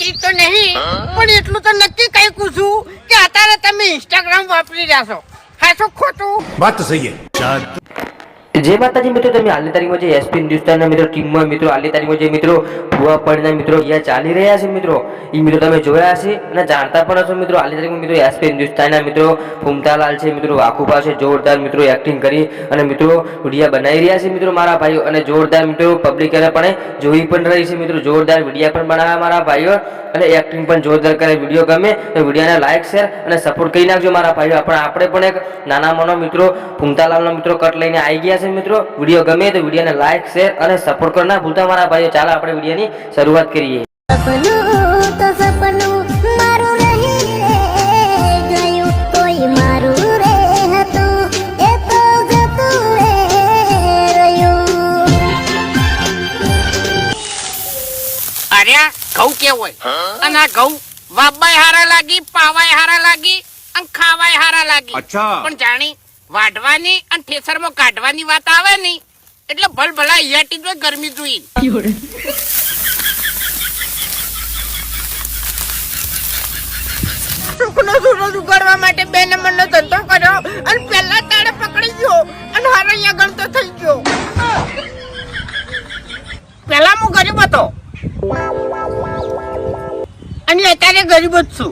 ઈ તો નહીં, પણ એટલું તો નક્કી કઈ પૂછું કે અત્યારે તમે ઇન્સ્ટાગ્રામ વાપરી રહ્યા છો, હાચું ખોટું? વાત તો સહી है। જે માતાજી મિત્રો તમે હાલની તારીખમાં જે એસપી હિન્દુસ્તાનના મિત્રો ટીમમાં મિત્રો હાલની તારીખમાં જે મિત્રો ભુવા પડના મિત્રો અહીંયા ચાલી રહ્યા છે મિત્રો, એ મિત્રો તમે જોયા હશે અને જાણતા પણ હશો મિત્રો. હાલની તારીખમાં મિત્રો એસપી હિન્દુસ્તાનના મિત્રો ફૂમતાલાલ છે મિત્રો, વાકુબા છે, જોરદાર મિત્રો એક્ટિંગ કરી અને મિત્રો વિડીયા બનાવી રહ્યા છે મિત્રો મારા ભાઈઓ, અને જોરદાર મિત્રો પબ્લિક પણ જોઈ પણ રહી છે મિત્રો, જોરદાર વિડીયા પણ બનાવ્યા મારા ભાઈઓ, અને એક્ટિંગ પણ જોરદાર કરે. વિડીયો ગમે તો વિડીયોને લાઈક શેર અને સપોર્ટ કરી નાખજો મારા ભાઈઓ. આપણે પણ એક નાના મોનો મિત્રો ફૂમતાલાલનો મિત્રો કટ લઈને આવી ગયા છે મિત્રો. વિડીયો ગમે તો વિડીયોને લાઈક શેર અને સપોર્ટ કરવા ના ભૂલતા મારા ભાઈઓ. ચાલો આપણે વિડીયોની શરૂઆત કરીએ. અરે ઘઉં કેવું હોય, અને આ ઘઉં વાબાય હારા લાગી, પાવાય હારા લાગી અને ખાવાય હારા લાગી. પણ જાણી વાઢવાની અને ઠેસરમાં કાઢવાની વાત આવે નહીં એટલે ભલ ભલા હિયાટી તો ગરમી જોઈ. સુખનો સૂરજ ઉગાડવા માટે 2 નંબરનો ધંધો કર્યો અને પહેલા તાળે પકડી ગયો અને હારૈયા ગણતો થઈ ગયો. પહેલા હું ગરીબ હતો અને અત્યારે ગરીબ જ છું.